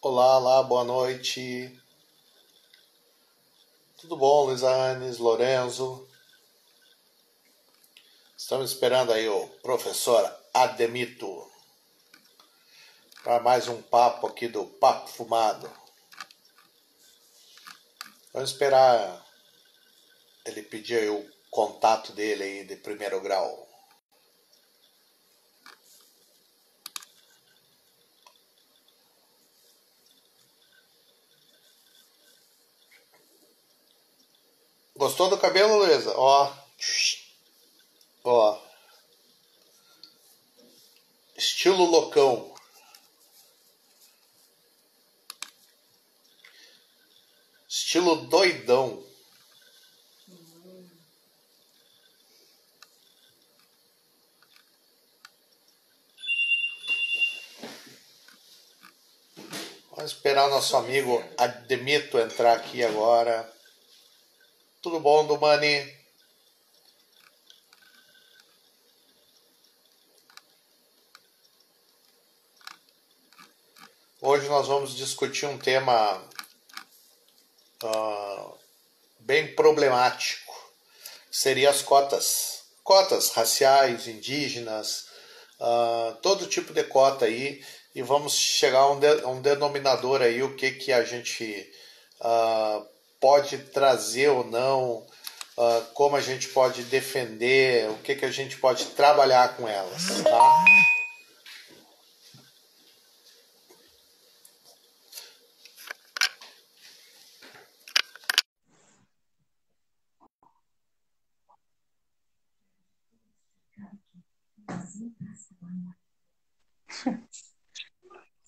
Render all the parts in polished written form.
Olá, olá, boa noite. Tudo bom, Luiz Arnes, Lorenzo? Estamos esperando aí o professor Ademito para mais um papo aqui do Papo Fumado. Vamos esperar ele pedir aí o contato dele aí de primeiro grau. Gostou do cabelo, Luísa? Ó, estilo loucão. Estilo doidão. Vamos esperar nosso amigo Ademito entrar aqui agora. Tudo bom, Dumani? Hoje nós vamos discutir um tema bem problemático. Seria as cotas. Cotas raciais, indígenas, todo tipo de cota aí. E vamos chegar a um denominador aí, o que a gente pode trazer ou não, como a gente pode defender, o que a gente pode trabalhar com elas, tá?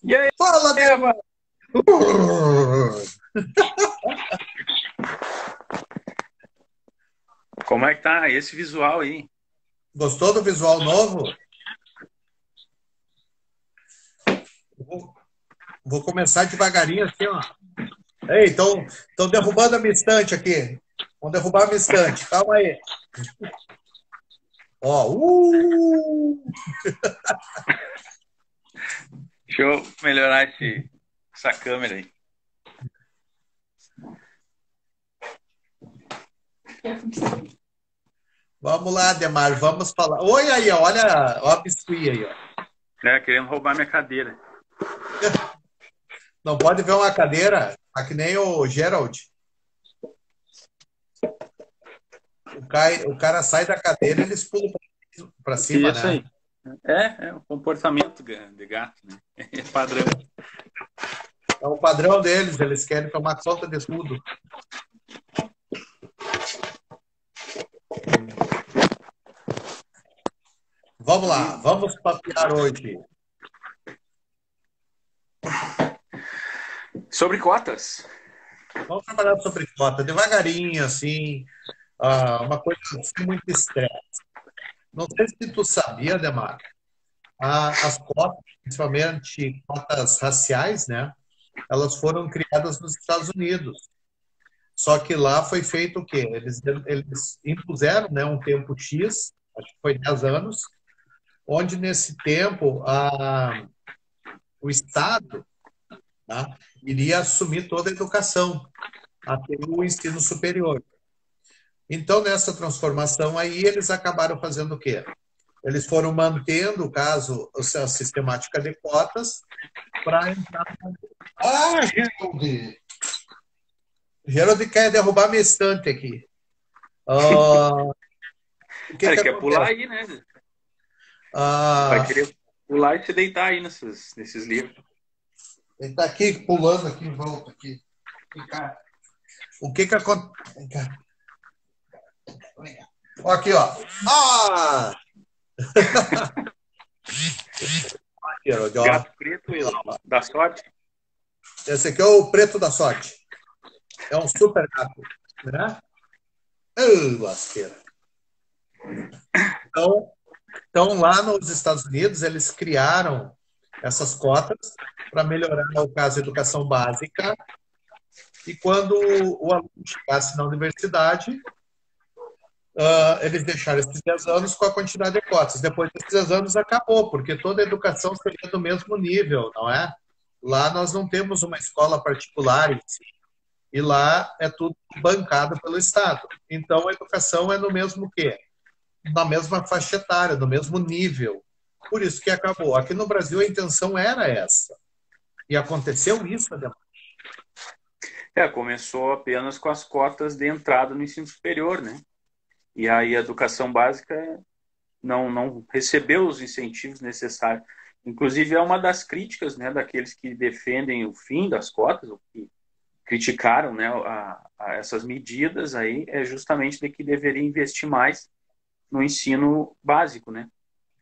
E aí, Fala, Deva! como é que tá esse visual aí? Gostou do visual novo? Vou começar devagarinho assim, ó. Ei, estão derrubando a minha estante aqui. Vão derrubar a minha estante. Calma aí. Ó, Deixa eu melhorar essa câmera aí. Vamos lá, Demar, vamos falar. Oi aí, ó, olha a biscuit aí, ó. Querendo roubar minha cadeira. Não pode ver uma cadeira, tá que nem o Gerald. O cara sai da cadeira e eles pulam pra cima, Isso né? aí. É um comportamento de gato, né? É padrão. É o padrão deles, eles querem tomar conta de tudo. Vamos lá, vamos papear hoje. Sobre cotas. Vamos trabalhar sobre cota, devagarinho, assim, uma coisa sem muito estresse. Não sei se tu sabia, Demar, as cotas, principalmente cotas raciais, né? Elas foram criadas nos Estados Unidos. Só que lá foi feito o quê? Eles impuseram, né, um tempo X, acho que foi 10 anos, onde nesse tempo o Estado, tá, iria assumir toda a educação até o ensino superior. Então, nessa transformação aí, eles acabaram fazendo o quê? Eles foram mantendo, o caso, a sistemática de cotas para entrar... Gerald! Gerald quer derrubar minha estante aqui. O que Ele que quer pular acontece? aí, né? Vai querer pular e se deitar aí nesses livros. Ele está aqui pulando aqui em volta aqui. O que que acontece? Aqui, ó. Gerald, ó. Gato preto da sorte. Esse aqui é o preto da sorte. É um super gato, né? Lasqueira. Então, lá nos Estados Unidos, eles criaram essas cotas para melhorar, no caso, a educação básica. E quando o aluno chegasse na universidade, eles deixaram esses 10 anos com a quantidade de cotas. Depois desses 10 anos acabou, porque toda a educação seria do mesmo nível, não é? Lá nós não temos uma escola particular em si, e lá é tudo bancado pelo Estado. Então, a educação é no mesmo quê? Na mesma faixa etária, no mesmo nível. Por isso que acabou. Aqui no Brasil, a intenção era essa. E aconteceu isso, Ademar. Começou apenas com as cotas de entrada no ensino superior, né? E aí a educação básica não recebeu os incentivos necessários. Inclusive, é uma das críticas, né, daqueles que defendem o fim das cotas, ou que criticaram, né, a essas medidas aí, é justamente de que deveria investir mais no ensino básico, né?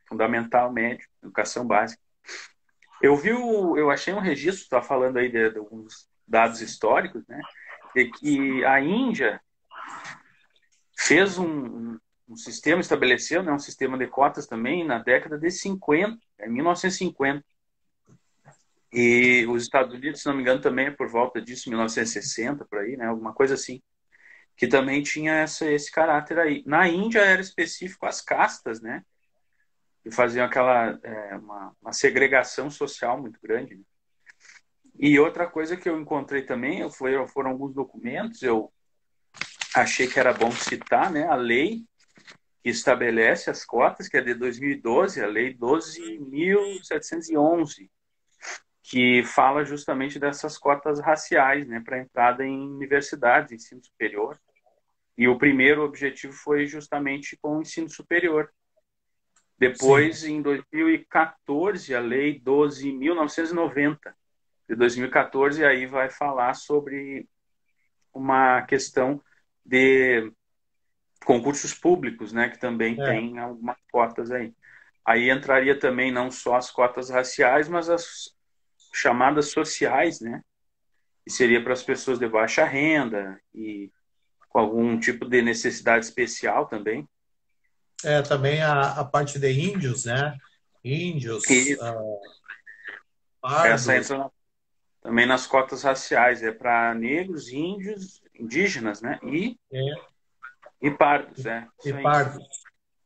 Fundamental, médio, educação básica. Eu achei um registro, está falando aí de alguns dados históricos, né, de que a Índia fez um sistema, estabeleceu, né, um sistema de cotas também na década de 50, em 1950. E os Estados Unidos, se não me engano, também é por volta disso, 1960, por aí, né, alguma coisa assim, que também tinha esse caráter aí. Na Índia era específico as castas, né, que faziam aquela uma segregação social muito grande, né? E outra coisa que eu encontrei também foram alguns documentos, eu achei que era bom citar, né, a lei que estabelece as cotas, que é de 2012, a lei 12.711, que fala justamente dessas cotas raciais, né, para entrada em universidades, ensino superior. E o primeiro objetivo foi justamente com o ensino superior. Depois, sim, em 2014, a lei 12.990, de 2014, aí vai falar sobre uma questão de concursos públicos, né, que também tem algumas cotas aí. Aí entraria também não só as cotas raciais, mas as chamadas sociais, né, que seria para as pessoas de baixa renda e com algum tipo de necessidade especial também. Também a parte de índios, né? Índios, pardos. Essa entra também nas cotas raciais, é para negros, índios, indígenas, né? E pardos, E pardos,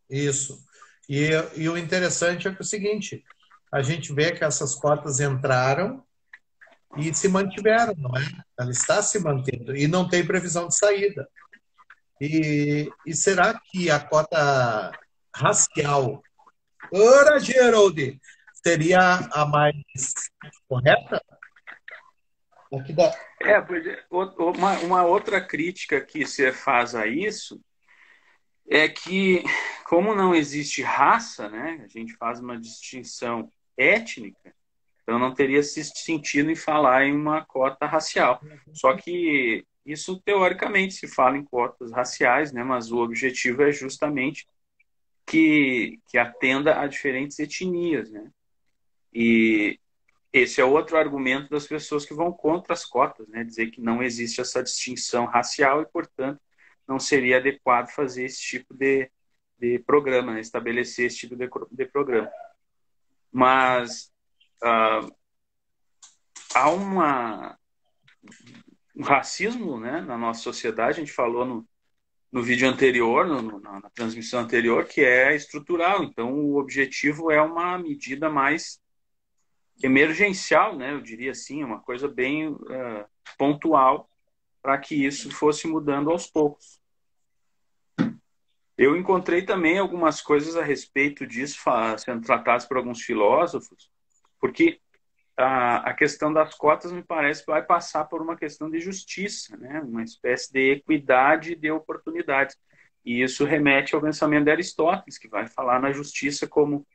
isso. E o interessante é que é o seguinte, a gente vê que essas cotas entraram e se mantiveram, não é? Ela está se mantendo e não tem previsão de saída. E será que a cota racial, ora, Geraldi, seria a mais correta? Uma outra crítica que se faz a isso é que, como não existe raça, né, a gente faz uma distinção étnica, então não teria sentido em falar em uma cota racial. Só que isso, teoricamente, se fala em cotas raciais, né, mas o objetivo é justamente que atenda a diferentes etnias, né? E esse é outro argumento das pessoas que vão contra as cotas, né? Dizer que não existe essa distinção racial e, portanto, não seria adequado fazer esse tipo de programa, né? Estabelecer esse tipo de programa. Mas há um racismo, né, na nossa sociedade, a gente falou no vídeo anterior, na transmissão anterior, que é estrutural. Então, o objetivo é uma medida mais emergencial, né, eu diria assim, uma coisa bem pontual, para que isso fosse mudando aos poucos. Eu encontrei também algumas coisas a respeito disso, sendo tratadas por alguns filósofos, porque a questão das cotas, me parece, vai passar por uma questão de justiça, né? Uma espécie de equidade de oportunidades. E isso remete ao pensamento de Aristóteles, que vai falar na justiça como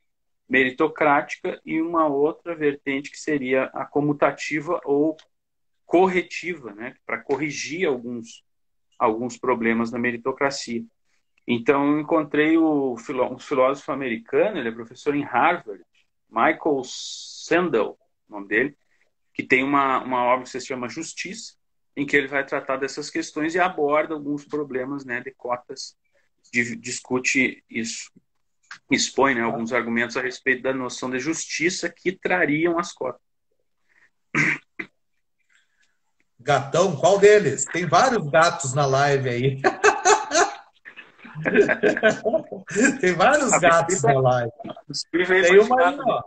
meritocrática, e uma outra vertente que seria a comutativa ou corretiva, né? Para corrigir alguns problemas da meritocracia. Então, eu encontrei um filósofo americano, ele é professor em Harvard, Michael Sandel, o nome dele, que tem uma obra que se chama Justiça, em que ele vai tratar dessas questões e aborda alguns problemas, né, de cotas, discute isso, expõe, né, alguns argumentos a respeito da noção de justiça que trariam as cotas. Gatão, qual deles? Tem vários gatos na live aí. Tem vários gatos na live. Tem uma aí, ó.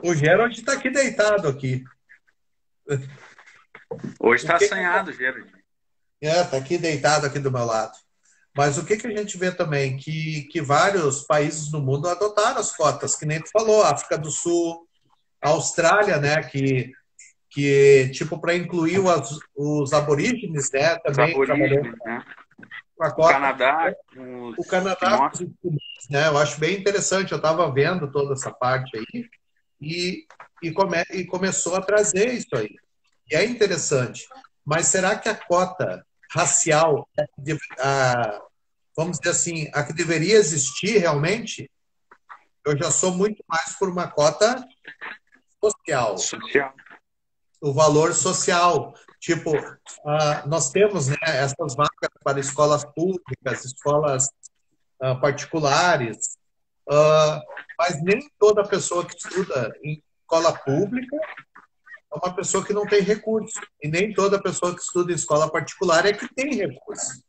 O Gerald está aqui deitado aqui. Hoje está assanhado, Gerald. Está aqui deitado aqui do meu lado. Mas o que a gente vê também? Que vários países no mundo adotaram as cotas, que nem tu falou, África do Sul, Austrália, né? Que tipo, para incluir os aborígenes, né? Os Também trabalhou aborígenes, né? com a O cota. Canadá, O Canadá, né? Eu acho bem interessante. Eu estava vendo toda essa parte aí e começou a trazer isso aí. E é interessante. Mas será que a cota racial, vamos dizer assim, a que deveria existir realmente? Eu já sou muito mais por uma cota social. O valor social. Tipo, nós temos, né, essas vagas para escolas públicas, escolas particulares, mas nem toda pessoa que estuda em escola pública é uma pessoa que não tem recurso. E nem toda pessoa que estuda em escola particular é que tem recurso.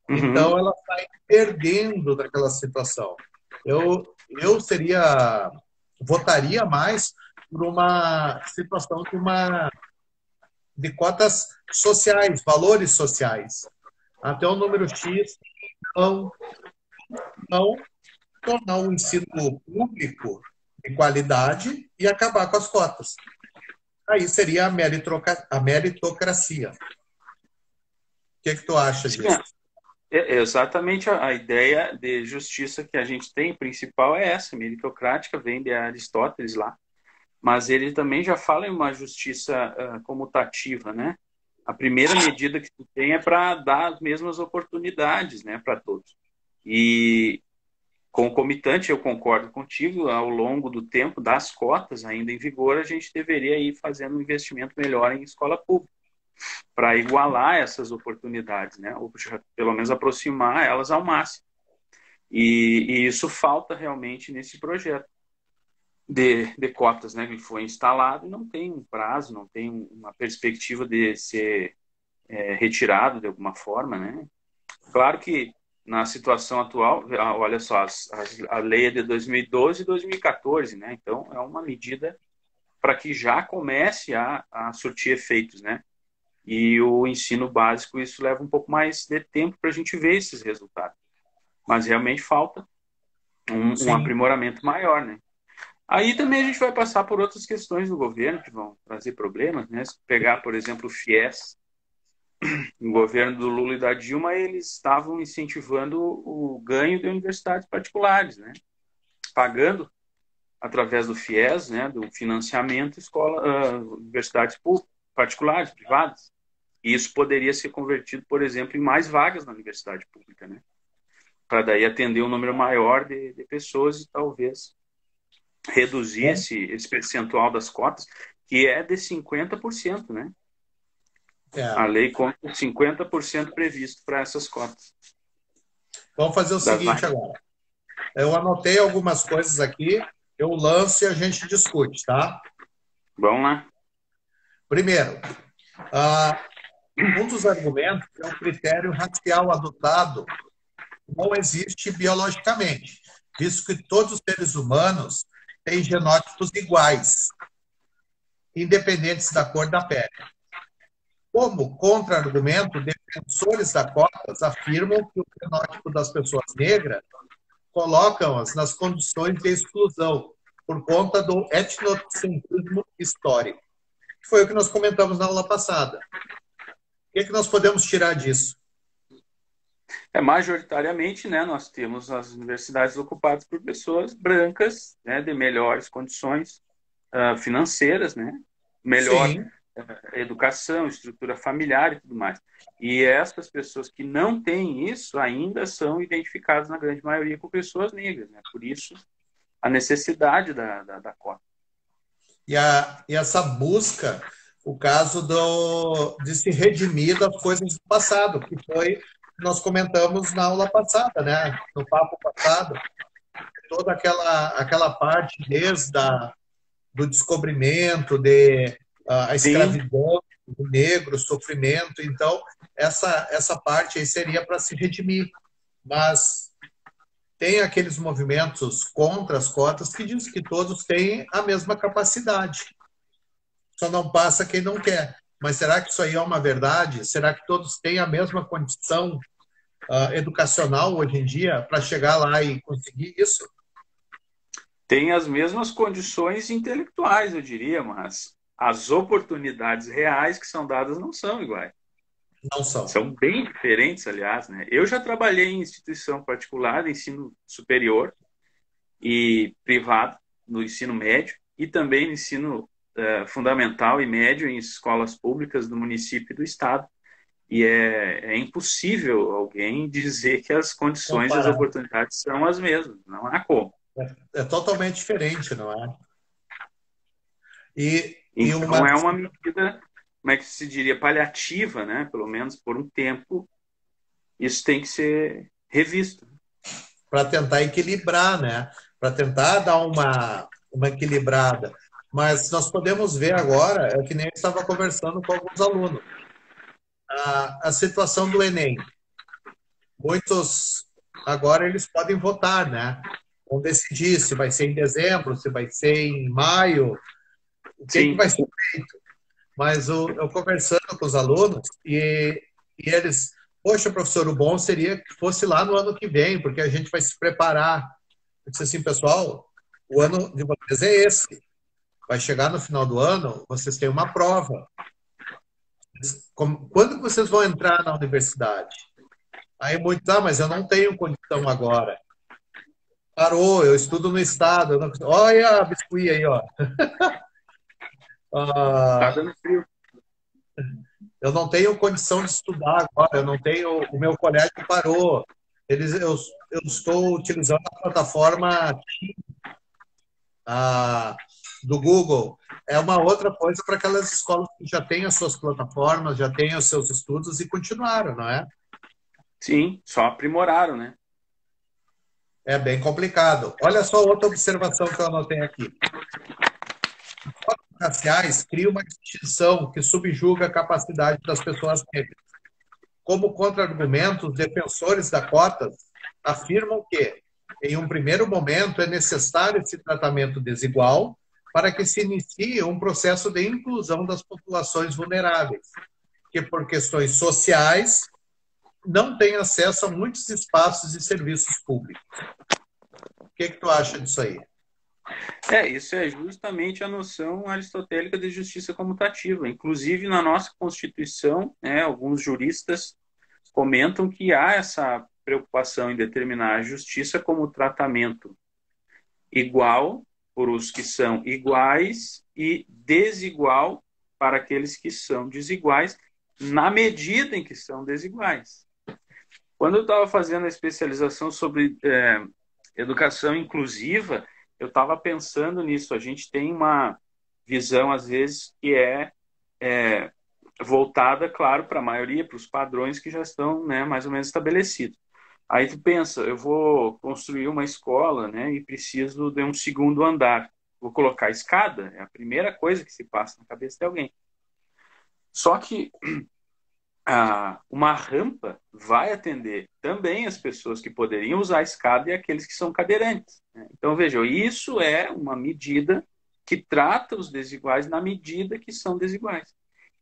Então, ela está perdendo daquela situação. Eu votaria mais por uma situação de cotas sociais, valores sociais. Até o número X, não tornar o ensino público de qualidade e acabar com as cotas. Aí seria a meritocracia. O que tu acha disso? Exatamente a ideia de justiça que a gente tem, principal, é essa, meritocrática, vem de Aristóteles lá, mas ele também já fala em uma justiça comutativa, né? A primeira medida que tu tem é para dar as mesmas oportunidades, né, para todos. E concomitante, eu concordo contigo, ao longo do tempo das cotas ainda em vigor, a gente deveria ir fazendo um investimento melhor em escola pública, para igualar essas oportunidades, né? Ou pelo menos aproximar elas ao máximo. E isso falta realmente nesse projeto de cotas, né? Que foi instalado e não tem um prazo, não tem uma perspectiva de ser retirado de alguma forma, né? Claro que na situação atual, olha só, a lei é de 2012 e 2014, né? Então é uma medida para que já comece a surtir efeitos, né? E o ensino básico, isso leva um pouco mais de tempo para a gente ver esses resultados. Mas realmente falta um aprimoramento maior, né? Aí também a gente vai passar por outras questões do governo que vão trazer problemas, né? Se pegar, por exemplo, o FIES, no governo do Lula e da Dilma, eles estavam incentivando o ganho de universidades particulares, né? Pagando, através do FIES, né, do financiamento, universidades particulares, privadas. E isso poderia ser convertido, por exemplo, em mais vagas na universidade pública, né? Para daí atender um número maior de pessoas e talvez reduzir esse percentual das cotas, que é de 50%, né? A lei conta 50% previsto para essas cotas. Vamos fazer o seguinte agora. Eu anotei algumas coisas aqui, eu lanço e a gente discute, tá? Vamos lá. Primeiro, um dos argumentos é o critério racial adotado não existe biologicamente, visto que todos os seres humanos têm genótipos iguais, independentes da cor da pele. Como contra-argumento, defensores da cotas afirmam que o genótipo das pessoas negras colocam-as nas condições de exclusão por conta do etnocentrismo histórico. Foi o que nós comentamos na aula passada. O que nós podemos tirar disso? Majoritariamente, né, nós temos as universidades ocupadas por pessoas brancas, né, de melhores condições financeiras, né, melhor educação, estrutura familiar e tudo mais. E essas pessoas que não têm isso ainda são identificadas, na grande maioria, com pessoas negras, né? Por isso, a necessidade da cota. E essa busca, o caso de se redimir das coisas do passado, que foi que nós comentamos na aula passada, né? No papo passado, toda aquela parte desde do descobrimento, a escravidão do negro, o sofrimento. Então, essa parte aí seria para se redimir. Mas tem aqueles movimentos contra as cotas que dizem que todos têm a mesma capacidade. Só não passa quem não quer. Mas será que isso aí é uma verdade? Será que todos têm a mesma condição educacional hoje em dia para chegar lá e conseguir isso? Tem as mesmas condições intelectuais, eu diria, mas as oportunidades reais que são dadas não são iguais. Não são. São bem diferentes, aliás, né? Eu já trabalhei em instituição particular de ensino superior e privado, no ensino médio, e também no ensino fundamental e médio em escolas públicas do município e do estado. E é impossível alguém dizer que as condições e as oportunidades são as mesmas. Não há como. É totalmente diferente, não é? Então é uma medida, como é que se diria, paliativa, né? Pelo menos por um tempo, isso tem que ser revisto. Para tentar equilibrar, né? Para tentar dar uma equilibrada. Mas nós podemos ver agora, é que nem eu estava conversando com alguns alunos, a situação do Enem. Muitos agora eles podem votar, né? Vão decidir se vai ser em dezembro, se vai ser em maio, o que vai ser feito. Mas eu conversando com os alunos e eles, poxa, professor, o bom seria que fosse lá no ano que vem, porque a gente vai se preparar. Eu disse assim, pessoal, o ano de vocês é esse. Vai chegar no final do ano, vocês têm uma prova. Quando vocês vão entrar na universidade? Aí muitos, mas eu não tenho condição agora. Parou, eu estudo no estado. Olha a biscuit aí, ó. Tá dando frio. Eu não tenho condição de estudar agora, eu não tenho, o meu colégio parou. Eu estou utilizando a plataforma do Google. É uma outra coisa para aquelas escolas que já têm as suas plataformas, já têm os seus estudos e continuaram, não é? Sim, só aprimoraram, né? É bem complicado. Olha só outra observação que eu anotei aqui. As cotas raciais criam uma distinção que subjuga a capacidade das pessoas negras. Como contra-argumento, os defensores da cotas afirmam que, em um primeiro momento, é necessário esse tratamento desigual para que se inicie um processo de inclusão das populações vulneráveis, que, por questões sociais, não têm acesso a muitos espaços e serviços públicos. O que tu acha disso aí? Isso é justamente a noção aristotélica de justiça comutativa. Inclusive, na nossa Constituição, alguns juristas comentam que há essa preocupação em determinar a justiça como tratamento igual por os que são iguais e desigual para aqueles que são desiguais, na medida em que são desiguais. Quando eu estava fazendo a especialização sobre educação inclusiva, eu estava pensando nisso. A gente tem uma visão, às vezes, que é voltada, claro, para a maioria, para os padrões que já estão, né, mais ou menos estabelecidos. Aí tu pensa, eu vou construir uma escola, né, e preciso de um segundo andar. Vou colocar escada, é a primeira coisa que se passa na cabeça de alguém. Só que uma rampa vai atender também as pessoas que poderiam usar a escada e aqueles que são cadeirantes, né? Então, vejam, isso é uma medida que trata os desiguais na medida que são desiguais.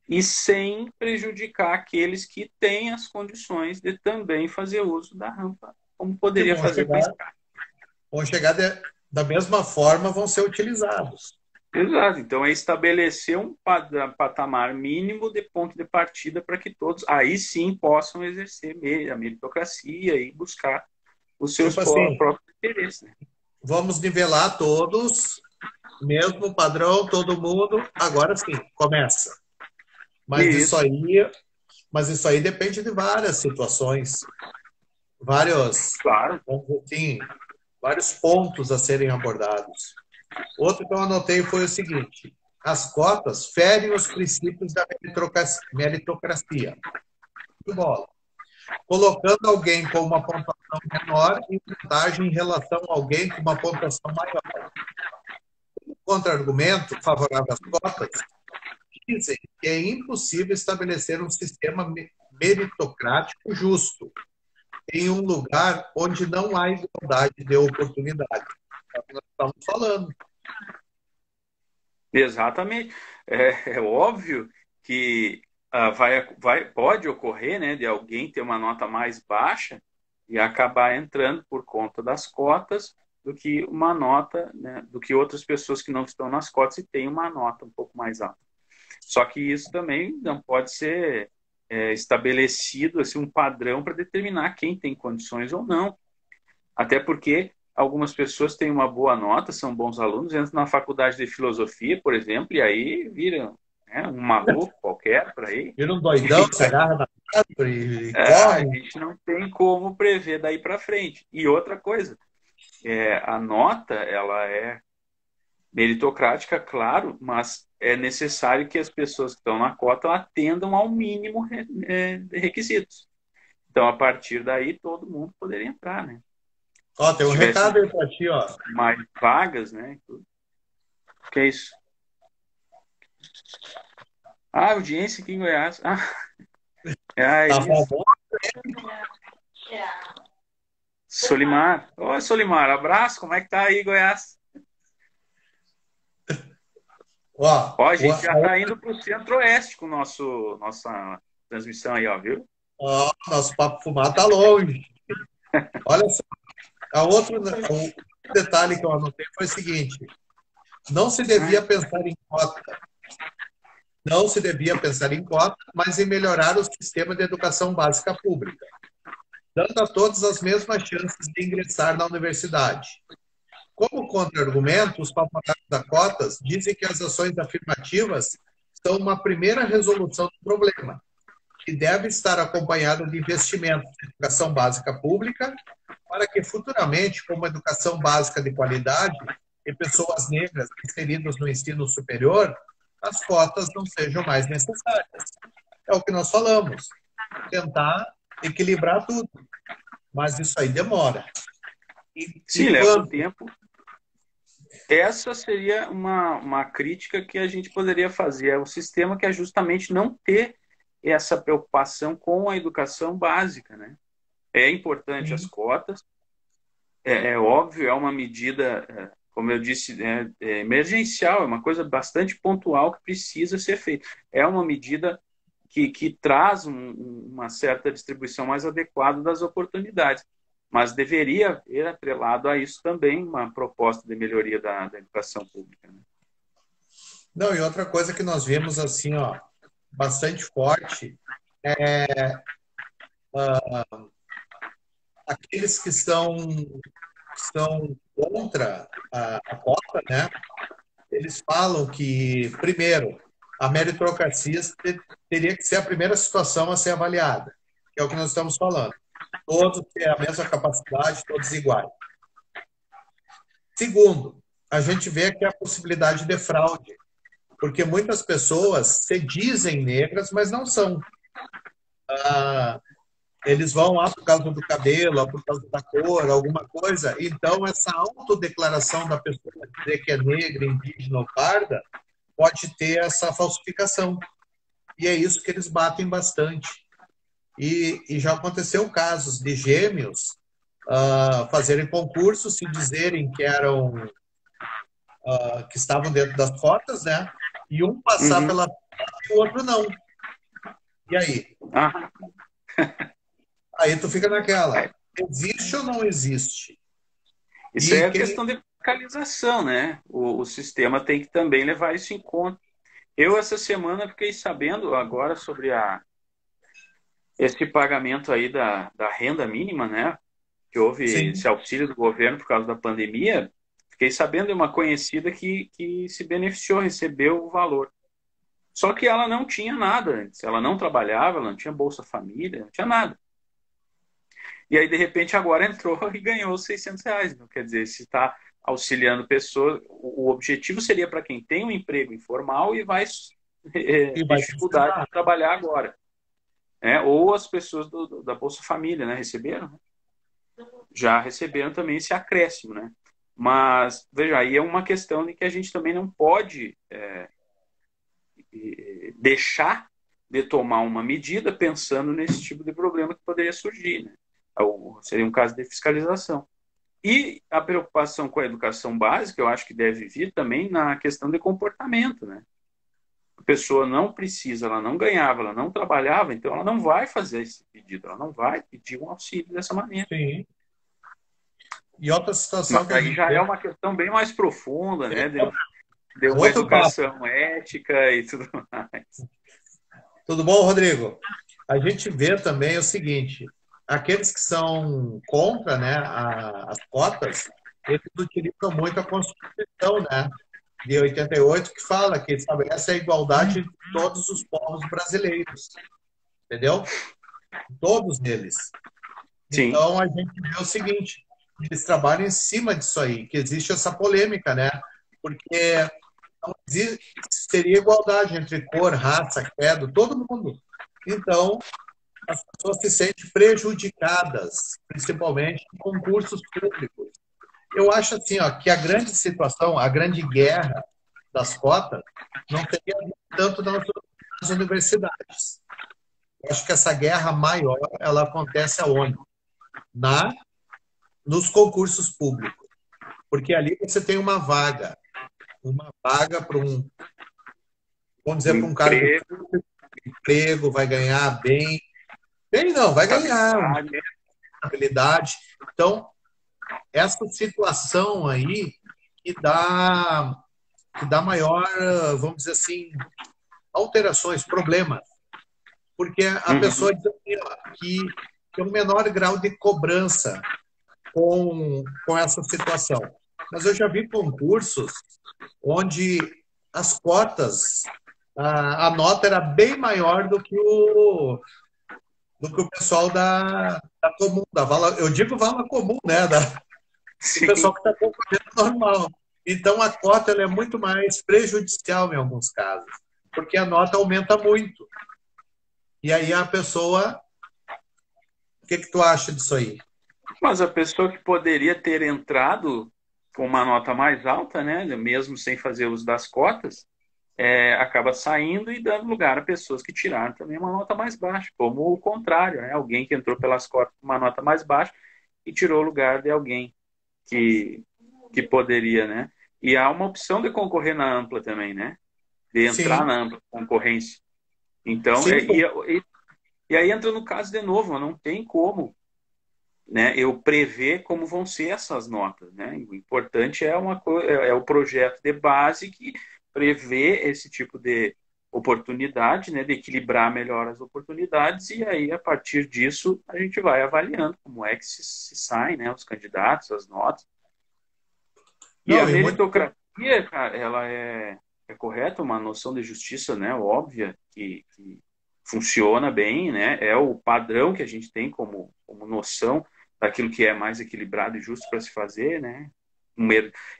E sem prejudicar aqueles que têm as condições de também fazer uso da rampa, como poderia fazer com a escada. Vão chegar da mesma forma, vão ser utilizados. Exato. Então, é estabelecer um patamar mínimo de ponto de partida para que todos, aí sim, possam exercer a meritocracia e buscar os seus próprios interesses. Né? Vamos nivelar todos, mesmo padrão, todo mundo, agora sim, começa. Mas isso aí depende de várias situações, vários pontos a serem abordados. Outro que eu anotei foi o seguinte: as cotas ferem os princípios da meritocracia. Colocando alguém com uma pontuação menor em vantagem em relação a alguém com uma pontuação maior. O contra-argumento favorável às cotas dizem que é impossível estabelecer um sistema meritocrático justo, em um lugar onde não há igualdade de oportunidade. É o que nós estamos falando. Exatamente. É óbvio que pode ocorrer, né, de alguém ter uma nota mais baixa e acabar entrando por conta das cotas do que uma nota, né, do que outras pessoas que não estão nas cotas e têm uma nota um pouco mais alta. Só que isso também não pode ser estabelecido assim, um padrão para determinar quem tem condições ou não. Até porque algumas pessoas têm uma boa nota, são bons alunos, entram na faculdade de filosofia, por exemplo, e aí viram, né, um maluco qualquer por aí. Vira um doidão, se agarra na árvore e A corre. gente não tem como prever daí para frente. E outra coisa, a nota, ela é meritocrática, claro, mas é necessário que as pessoas que estão na cota atendam ao mínimo de requisitos. Então, a partir daí, todo mundo poderia entrar, né? Ó, tem um Se tivesse recado aí pra ti, ó. mais vagas, né? O que é isso? Audiência aqui em Goiás. Tá Elis. famoso. Solimar. Oi, Solimar, abraço. Como é que tá aí, Goiás? Ó, Ó, a gente já tá indo pro centro-oeste com nossa transmissão aí, ó, viu? ó, nosso papo fumado tá longe. Olha só, o detalhe que eu anotei foi o seguinte: não se devia pensar em cota. Não se devia pensar em cota, mas em melhorar o sistema de educação básica pública, dando a todos as mesmas chances de ingressar na universidade. Como contra-argumento, os papagaios da cotas dizem que as ações afirmativas são uma primeira resolução do problema, que deve estar acompanhada de investimentos em educação básica pública, para que futuramente, como educação básica de qualidade e pessoas negras inseridas no ensino superior, as cotas não sejam mais necessárias. É o que nós falamos. Tentar equilibrar tudo. Mas isso aí demora. Sim, leva um tempo. Essa seria uma crítica que a gente poderia fazer. É o sistema que é justamente não ter essa preocupação com a educação básica, né? É importante as cotas, é óbvio, é uma medida, como eu disse, emergencial, é uma coisa bastante pontual que precisa ser feita. É uma medida que traz uma certa distribuição mais adequada das oportunidades. Mas deveria haver atrelado a isso também uma proposta de melhoria da educação pública. Né? Não, e outra coisa que nós vimos assim, ó, bastante forte é aqueles que são contra a cota, né? Eles falam que, primeiro, a meritocracia teria que ser a primeira situação a ser avaliada, que é o que nós estamos falando. Todos têm a mesma capacidade, todos iguais. Segundo, a gente vê que há a possibilidade de fraude, porque muitas pessoas se dizem negras, mas não são. Eles vão lá por causa do cabelo, por causa da cor, alguma coisa. Então, essa autodeclaração da pessoa dizer que é negra, indígena ou parda pode ter essa falsificação. E é isso que eles batem bastante. E já aconteceu casos de gêmeos fazerem concursos, se dizerem que eram que estavam dentro das cotas, né? E um passar pela e o outro não. E aí? Aí tu fica naquela. Existe ou não existe? Isso é a questão de localização, né? O sistema tem que também levar isso em conta. Eu, essa semana, fiquei sabendo agora sobre esse pagamento aí da renda mínima, né? Que houve Sim. esse auxílio do governo por causa da pandemia. Fiquei sabendo de uma conhecida que se beneficiou, recebeu o valor. Só que ela não tinha nada antes. Ela não trabalhava, ela não tinha Bolsa Família, não tinha nada. E aí, de repente, agora entrou e ganhou R$600. Então, quer dizer, se está auxiliando pessoas, o objetivo seria para quem tem um emprego informal e vai ter dificuldade de trabalhar agora. Ou as pessoas da Bolsa Família, né? Receberam? Já receberam também esse acréscimo, né? Mas, veja, aí é uma questão de que a gente também não pode deixar de tomar uma medida pensando nesse tipo de problema que poderia surgir, né? seria um caso de fiscalização. E a preocupação com a educação básica, eu acho que deve vir também na questão de comportamento, né? A pessoa não precisa, ela não ganhava, ela não trabalhava, então ela não vai fazer esse pedido, ela não vai pedir um auxílio dessa maneira. Sim. E outra situação Mas que a aí gente já vê... é uma questão bem mais profunda, né? De uma Outro papo. educação ética e tudo mais. Tudo bom, Rodrigo? A gente vê também o seguinte, aqueles que são contra, né, as cotas, eles utilizam muito a Constituição, né, de 88, que fala que estabelece a igualdade de todos os povos brasileiros, entendeu? Todos eles. Sim. Então, a gente vê o seguinte, eles trabalham em cima disso aí, que existe essa polêmica, né? Porque não teria igualdade entre cor, raça, credo, todo mundo. Então, as pessoas se sentem prejudicadas, principalmente em concursos públicos. Eu acho assim, ó, que a grande situação, a grande guerra das cotas não teria tanto nas universidades. Eu acho que essa guerra maior, ela acontece aonde? Nos concursos públicos. Porque ali você tem uma vaga para um, vamos dizer, para um cargo de emprego, vai ganhar bem. Bem não, vai ganhar uma habilidade. Então, essa situação aí que dá maior, vamos dizer assim, alterações, problemas. Porque a pessoa diz assim, ó, que tem um menor grau de cobrança com essa situação. Mas eu já vi concursos onde as cotas, a nota era bem maior do que o pessoal da comum, da vala, eu digo vala comum, né? O pessoal que está concorrendo normal. Então, a cota ela é muito mais prejudicial em alguns casos, porque a nota aumenta muito. E aí a pessoa... O que tu acha disso aí? Mas a pessoa que poderia ter entrado com uma nota mais alta, né, mesmo sem fazer uso das cotas, acaba saindo e dando lugar a pessoas que tiraram também uma nota mais baixa, como o contrário, né? Alguém que entrou pelas cotas com uma nota mais baixa e tirou o lugar de alguém que poderia, né? E há uma opção de concorrer na ampla também, né? De entrar na ampla concorrência. Então, e aí entra no caso de novo, não tem como, né, eu prever como vão ser essas notas, né? O importante é o projeto de base que prevê esse tipo de oportunidade, né, de equilibrar melhor as oportunidades, e aí, a partir disso, a gente vai avaliando como é que se saem, né, os candidatos, as notas. E a meritocracia, cara, ela é correta, uma noção de justiça, né, óbvia, que funciona bem, né, é o padrão que a gente tem como noção daquilo que é mais equilibrado e justo para se fazer, né?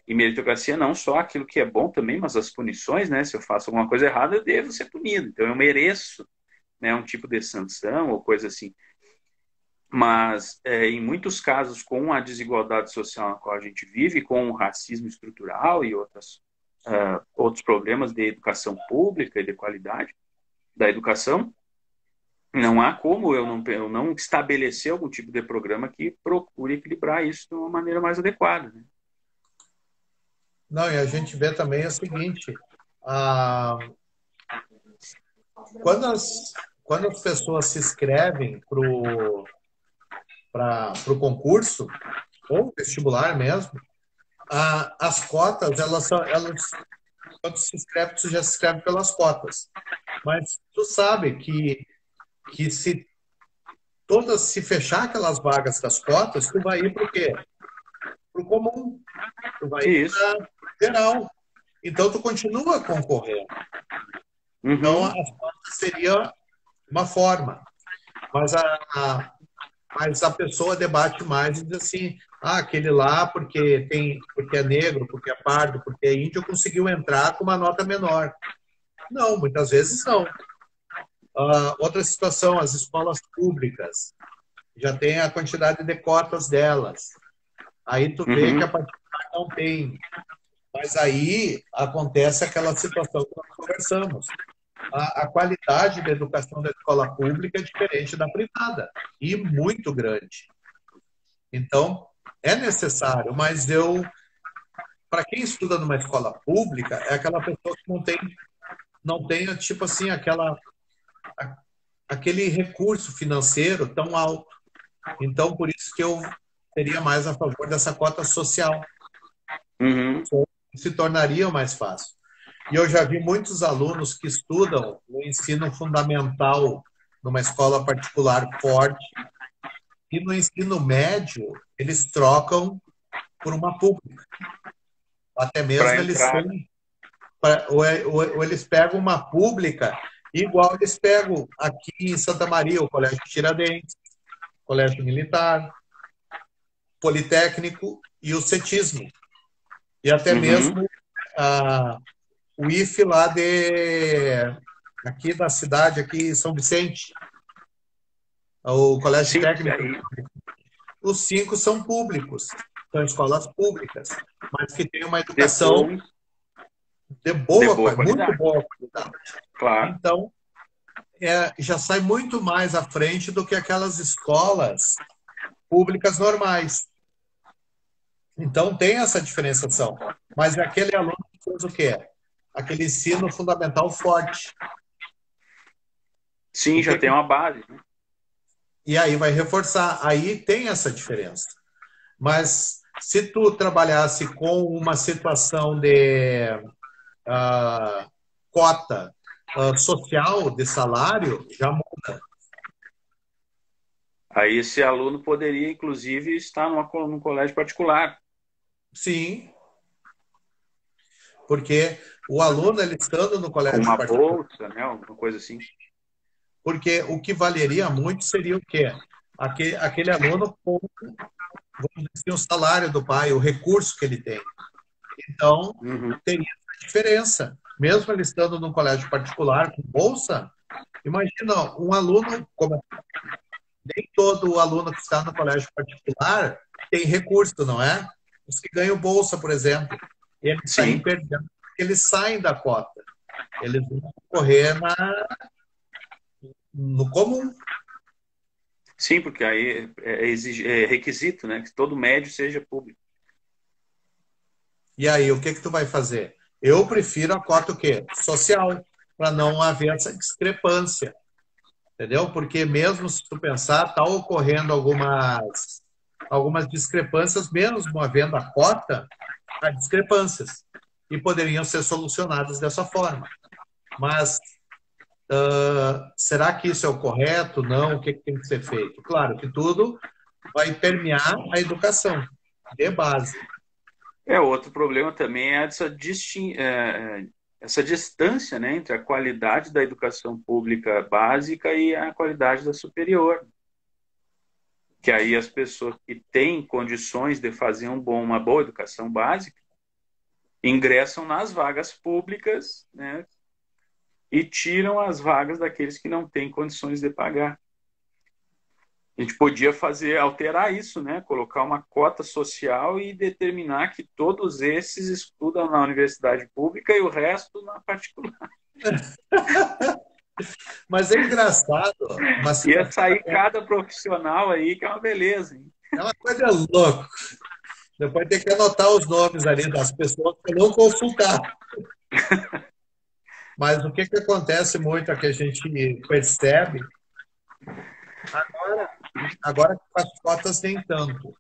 E meritocracia não só aquilo que é bom também, mas as punições, né? Se eu faço alguma coisa errada, eu devo ser punido. Então eu mereço, né, um tipo de sanção ou coisa assim. Mas em muitos casos, com a desigualdade social na qual a gente vive, com o racismo estrutural e outros problemas de educação pública e de qualidade da educação, não há como eu não estabelecer algum tipo de programa que procure equilibrar isso de uma maneira mais adequada, né? Não, e a gente vê também o seguinte, quando as pessoas se inscrevem para o concurso, ou vestibular mesmo, as cotas, elas quando se inscreve, tu já se inscreve pelas cotas. Mas tu sabe que se fechar aquelas vagas das cotas, tu vai ir para o quê? Para o comum. Tu vai ir para o geral. Então, tu continua concorrendo. Então, as cotas seria uma forma. Mas a pessoa debate mais e diz assim, aquele lá porque é negro, porque é pardo, porque é índio, conseguiu entrar com uma nota menor. Não, muitas vezes não. Outra situação, as escolas públicas já tem a quantidade de cotas delas. Aí tu vê que a particular não tem. Mas aí acontece aquela situação que nós conversamos. A qualidade da educação da escola pública é diferente da privada e muito grande. Então, é necessário, mas para quem estuda numa escola pública, é aquela pessoa que não tem tipo assim, aquele recurso financeiro tão alto. Então, por isso que eu seria mais a favor dessa cota social. Uhum. Se tornaria mais fácil. E eu já vi muitos alunos que estudam no ensino fundamental numa escola particular forte e no ensino médio eles trocam por uma pública. Até Para mesmo eles entrar. têm, ou eles pegam uma pública igual eles pegam aqui em Santa Maria, o Colégio Tiradentes, Colégio Militar, Politécnico e o CETISMO. E até Uhum. mesmo o IFE lá aqui da cidade, aqui em São Vicente, o Colégio Sim, Técnico. aí, Os 5 são públicos, são escolas públicas, mas que têm uma educação depois, de de boa, boa muito qualidade. boa qualidade. Claro. Então, já sai muito mais à frente do que aquelas escolas públicas normais. Então, tem essa diferenciação. Mas é aquele aluno que fez o quê? Aquele ensino fundamental forte. Sim, já tem uma base, né? E aí vai reforçar. Aí tem essa diferença. Mas se tu trabalhasse com uma situação de cota social de salário, já muda. Aí esse aluno poderia, inclusive, estar num colégio particular. Sim, porque o aluno, ele estando no Com colégio uma particular, bolsa, né? Alguma coisa assim. porque o que valeria muito seria o quê? Aquele aluno com, vamos dizer assim, o salário do pai, o recurso que ele tem. Então, Uhum. teria essa diferença. Mesmo ele estando num colégio particular com bolsa, imagina um aluno, como nem todo aluno que está no colégio particular tem recurso, não é? Os que ganham bolsa, por exemplo, eles saem Sim. perdendo, porque eles saem da cota. Eles vão correr no comum. Sim, porque aí é requisito, né? Que todo médio seja público. E aí, o que tu vai fazer? Eu prefiro a cota o quê? Social, para não haver essa discrepância. Entendeu? Porque mesmo se tu pensar, está ocorrendo algumas discrepâncias, mesmo havendo a cota, há discrepâncias. E poderiam ser solucionadas dessa forma. Mas será que isso é o correto? Não? O que tem que ser feito? Claro que tudo vai permear a educação de base. Outro problema também é essa distância, né, entre a qualidade da educação pública básica e a qualidade da superior. Que aí as pessoas que têm condições de fazer uma boa educação básica ingressam nas vagas públicas, né, e tiram as vagas daqueles que não têm condições de pagar. A gente podia alterar isso, né? Colocar uma cota social e determinar que todos esses estudam na universidade pública e o resto na particular. Mas é engraçado. Ia sair cada profissional aí, que é uma beleza, hein? É uma coisa louca. Depois tem que anotar os nomes ali das pessoas para não consultar. Mas o que acontece muito é que a gente percebe agora que com as cotas nem tanto.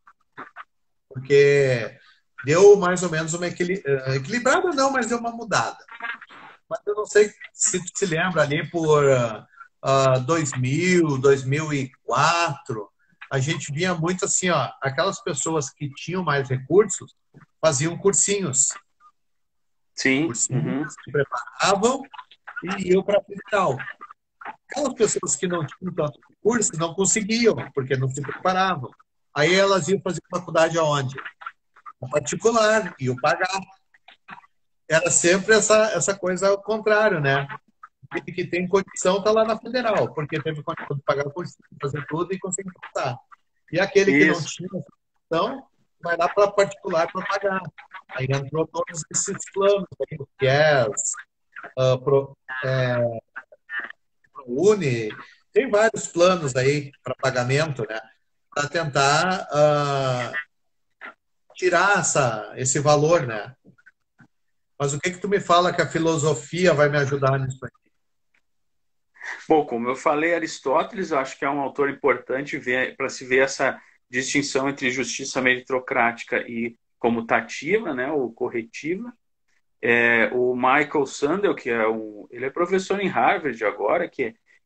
Porque deu mais ou menos uma equilibrada, não, mas deu uma mudada. Mas eu não sei se tu se lembra ali por 2000, 2004, a gente via muito assim, ó, aquelas pessoas que tinham mais recursos faziam cursinhos. Sim. Cursinhos, se preparavam e iam para a federal. Aquelas pessoas que não tinham tanto recurso não conseguiam, porque não se preparavam. Aí elas iam fazer faculdade aonde? Na particular, iam pagar. Era sempre essa coisa ao contrário, né? Ele que tem condição está lá na federal, porque teve condição de pagar por fazer tudo e conseguir passar. E aquele que não tinha condição vai lá para particular para pagar. Aí entrou todos esses planos, aí, o GES, ProUni, tem vários planos aí para pagamento, né? para tentar tirar esse valor, né? Mas o que tu me fala que a filosofia vai me ajudar nisso aí? Bom, como eu falei, Aristóteles, eu acho que é um autor importante para se ver essa distinção entre justiça meritocrática e comutativa, né, ou corretiva. O Michael Sandel, que ele é professor em Harvard agora,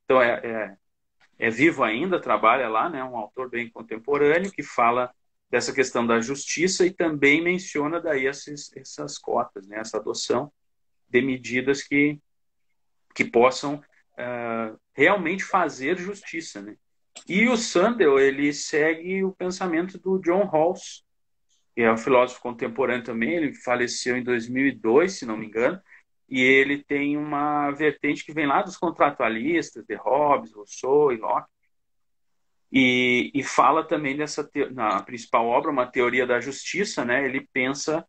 então é vivo ainda, trabalha lá, né, um autor bem contemporâneo que fala dessa questão da justiça e também menciona daí essas cotas, né, essa adoção de medidas que possam realmente fazer justiça, né? E o Sandel, ele segue o pensamento do John Rawls, que é um filósofo contemporâneo também, ele faleceu em 2002, se não me engano, e ele tem uma vertente que vem lá dos contratualistas, de Hobbes, Rousseau e Locke, e fala também na principal obra, uma teoria da justiça, né? Ele pensa,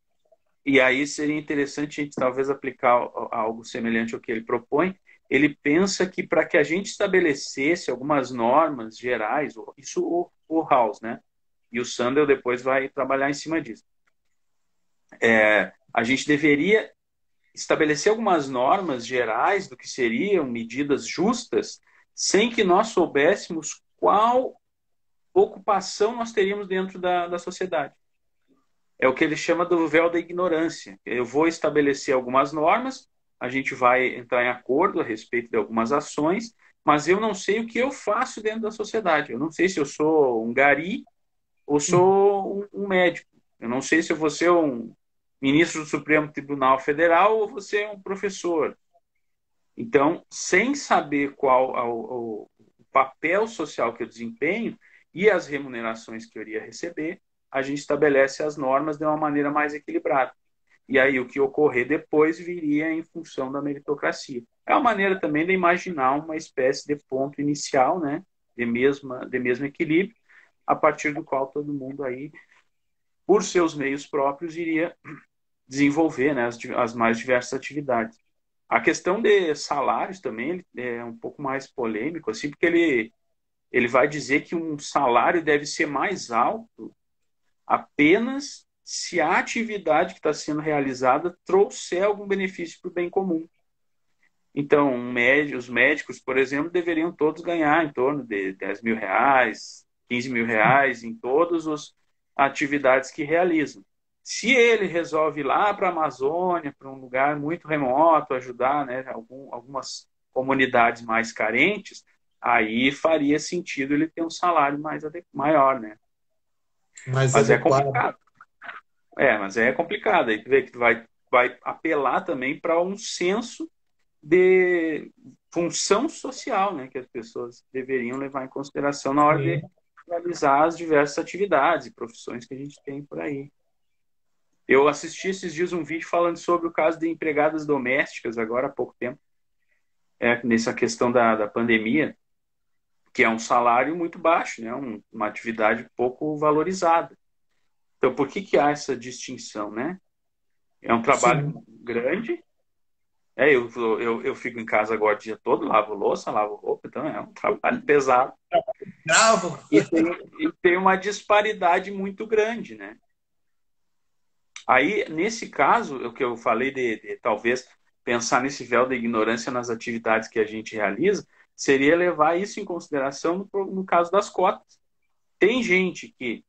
e aí seria interessante a gente talvez aplicar algo semelhante ao que ele propõe. Ele pensa que para que a gente estabelecesse algumas normas gerais, isso o House, né? E o Sandel depois vai trabalhar em cima disso. A gente deveria estabelecer algumas normas gerais do que seriam medidas justas, sem que nós soubéssemos qual ocupação nós teríamos dentro da sociedade. É o que ele chama do véu da ignorância. Eu vou estabelecer algumas normas, a gente vai entrar em acordo a respeito de algumas ações, mas eu não sei o que eu faço dentro da sociedade. Eu não sei se eu sou um gari ou sou um médico. Eu não sei se eu vou ser um ministro do Supremo Tribunal Federal ou vou ser um professor. Então, sem saber qual o papel social que eu desempenho e as remunerações que eu iria receber, a gente estabelece as normas de uma maneira mais equilibrada. E aí o que ocorrer depois viria em função da meritocracia. É uma maneira também de imaginar uma espécie de ponto inicial, né, de mesmo equilíbrio, a partir do qual todo mundo aí, por seus meios próprios, iria desenvolver, né, as mais diversas atividades. A questão de salários também é um pouco mais polêmico, assim, porque ele vai dizer que um salário deve ser mais alto apenas se a atividade que está sendo realizada trouxer algum benefício para o bem comum. Então, os médicos, por exemplo, deveriam todos ganhar em torno de 10 mil reais, 15 mil reais em todas as atividades que realizam. Se ele resolve ir lá para a Amazônia, para um lugar muito remoto, ajudar, né, algumas comunidades mais carentes, aí faria sentido ele ter um salário maior, né? Mas é complicado. Mas é complicado. Aí tu vê que tu vai apelar também para um senso de função social, né, que as pessoas deveriam levar em consideração na hora de realizar as diversas atividades e profissões que a gente tem por aí. Eu assisti esses dias um vídeo falando sobre o caso de empregadas domésticas, agora há pouco tempo, nessa questão da pandemia, que é um salário muito baixo, né, uma atividade pouco valorizada. Então, por que há essa distinção, né? É um trabalho grande. Eu fico em casa agora o dia todo, lavo louça, lavo roupa, então é um trabalho pesado. Bravo! E tem uma disparidade muito grande, né? Aí, nesse caso, o que eu falei de talvez pensar nesse véu da ignorância nas atividades que a gente realiza, seria levar isso em consideração no caso das cotas. Tem gente que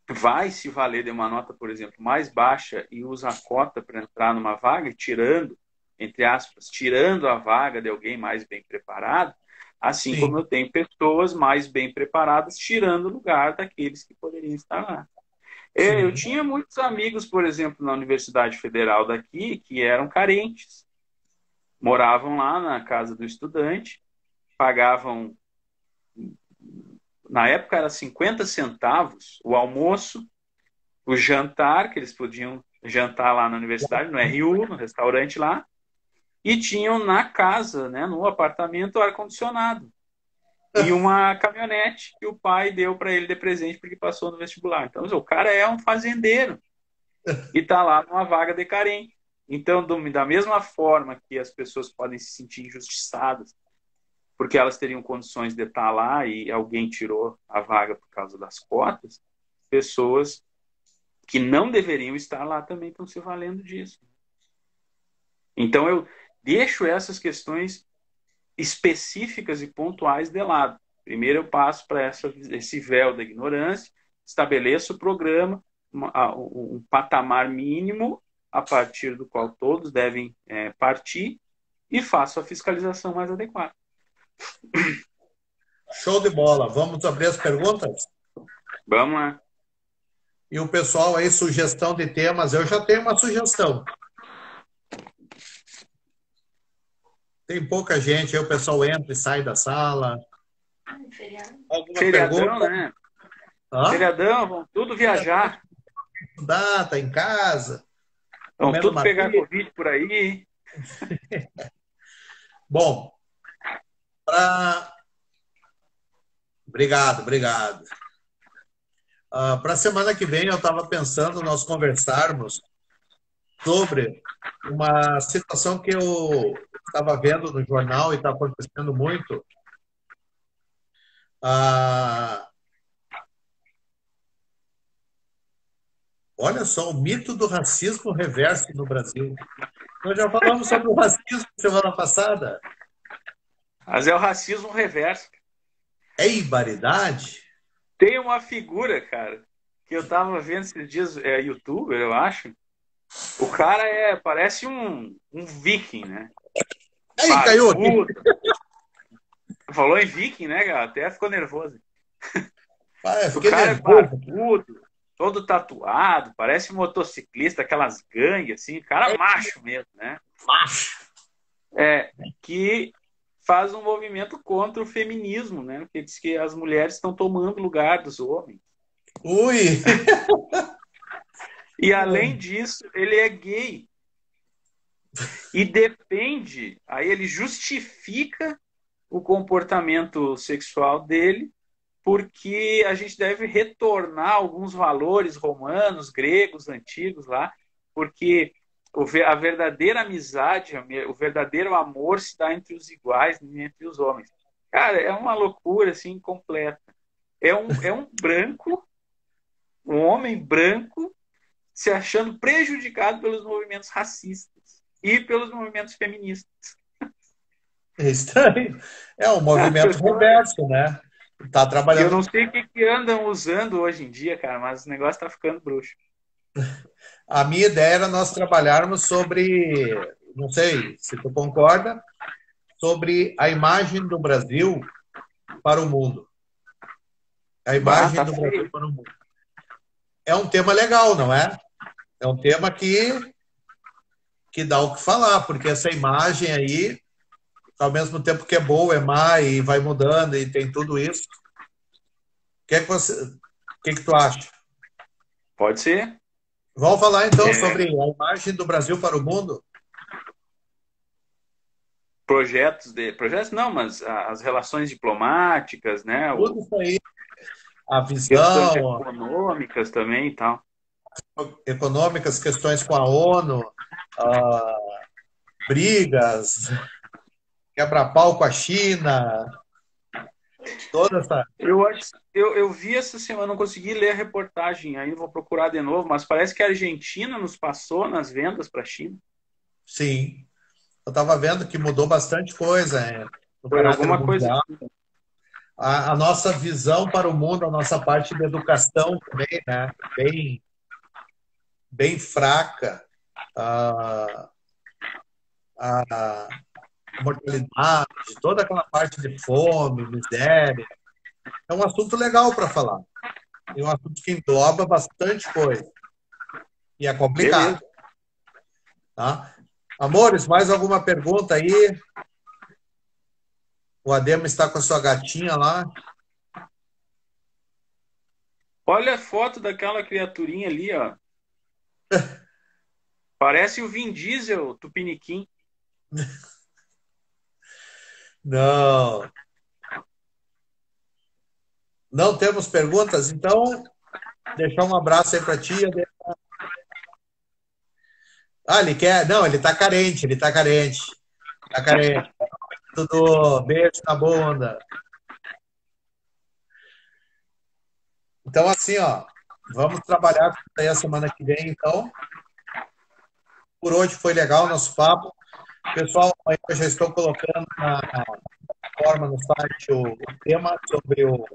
vai se valer de uma nota, por exemplo, mais baixa e usa a cota para entrar numa vaga, tirando, entre aspas, tirando a vaga de alguém mais bem preparado, assim como eu tenho pessoas mais bem preparadas tirando o lugar daqueles que poderiam estar lá. Eu tinha muitos amigos, por exemplo, na Universidade Federal daqui, que eram carentes. Moravam lá na casa do estudante, pagavam, na época era 50 centavos o almoço, o jantar, que eles podiam jantar lá na universidade, no RU, no restaurante lá, e tinham na casa, né, no apartamento, ar-condicionado. E uma caminhonete que o pai deu para ele de presente porque passou no vestibular. Então, o cara é um fazendeiro e está lá numa vaga de carente. Então, da mesma forma que as pessoas podem se sentir injustiçadas porque elas teriam condições de estar lá e alguém tirou a vaga por causa das cotas, pessoas que não deveriam estar lá também estão se valendo disso. Então, eu deixo essas questões específicas e pontuais de lado. Primeiro, eu passo para esse véu da ignorância, estabeleço o programa, um patamar mínimo a partir do qual todos devem partir e faço a fiscalização mais adequada. Show de bola. Vamos abrir as perguntas? Vamos lá. E o pessoal aí, sugestão de temas. Eu já tenho uma sugestão. Tem pouca gente, aí o pessoal entra e sai da sala. Alguma Feriadão, pergunta? né? Hã? Feriadão, vão tudo viajar. Estudar, tá em casa. Vão comendo tudo pegar matilha. Covid por aí. Bom, obrigado. Para a semana que vem, eu estava pensando nós conversarmos sobre uma situação que eu estava vendo no jornal e está acontecendo muito. Olha só, o mito do racismo reverso no Brasil. Nós já falamos sobre o racismo semana passada. Mas é o racismo reverso. É ibaridade? Tem uma figura, cara, que eu tava vendo esses dias, youtuber, eu acho. O cara parece um viking, né? Aí, caiu aqui. Falou em viking, né, cara? Até ficou nervoso. O Fiquei cara nervoso. é barbudo, todo tatuado, parece um motociclista, aquelas gangues, assim, cara macho mesmo, né? Macho. Que faz um movimento contra o feminismo, né? Porque diz que as mulheres estão tomando o lugar dos homens. Ui! E além disso, ele é gay. E depende, aí ele justifica o comportamento sexual dele, porque a gente deve retornar alguns valores romanos, gregos, antigos lá, porque a verdadeira amizade, o verdadeiro amor se dá entre os iguais, entre os homens. Cara, é uma loucura assim completa. É um branco, um homem branco, se achando prejudicado pelos movimentos racistas e pelos movimentos feministas. É estranho. É um movimento reverso, né? Tá trabalhando. Eu não sei o que andam usando hoje em dia, cara, mas o negócio tá ficando bruxo. A minha ideia era nós trabalharmos sobre, não sei se tu concorda, sobre a imagem do Brasil para o mundo. A imagem do Brasil para o mundo. É um tema legal, não é? É um tema que dá o que falar, porque essa imagem aí, ao mesmo tempo que é boa, é má e vai mudando e tem tudo isso. O que tu acha? Pode ser. Vamos falar então sobre a imagem do Brasil para o mundo? Projetos não, mas as relações diplomáticas, né? Tudo isso aí. A visão. Questões econômicas também e tal. Econômicas, questões com a ONU, brigas, quebra-pau com a China, toda essa... Eu vi essa semana, não consegui ler a reportagem, aí vou procurar de novo, mas parece que a Argentina nos passou nas vendas para a China. Sim. Eu estava vendo que mudou bastante coisa. Foi alguma coisa. A nossa visão para o mundo, a nossa parte de educação também, né? Bem fraca. A mortalidade, toda aquela parte de fome, miséria. É um assunto legal para falar. É um assunto que engloba bastante coisa. E é complicado. Tá? Amores, mais alguma pergunta aí? O Ademo está com a sua gatinha lá. Olha a foto daquela criaturinha ali, ó. Parece o Vin Diesel, Tupiniquim. Não. Não temos perguntas? Então, deixar um abraço aí para ti. Ele quer... Não, ele está carente, Está carente. Dudu. Beijo na bunda. Então, assim, ó, vamos trabalhar aí a semana que vem, então. Por hoje foi legal o nosso papo. Pessoal, eu já estou colocando na forma no site o tema sobre o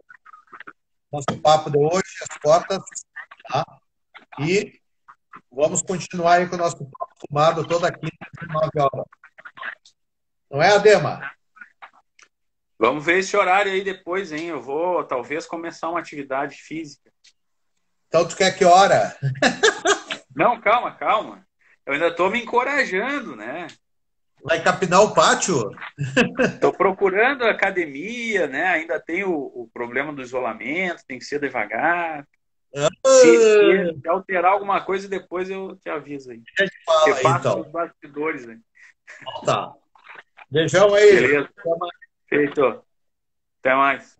nosso papo de hoje, as cotas, tá? E vamos continuar aí com o nosso papo fumado toda quinta às 19 horas. Não é, Adema? Vamos ver esse horário aí depois, hein? Eu vou talvez começar uma atividade física. Então, tu quer que hora? Não, calma, calma. Eu ainda estou me encorajando, né? Vai capinar o pátio? Estou procurando academia, né? Ainda tem o problema do isolamento, tem que ser devagar. Se alterar alguma coisa, depois eu te aviso aí. A gente fala aí, Repasso então. nos bastidores, né? Tá. Beijão aí. Beleza. Feito. Até mais.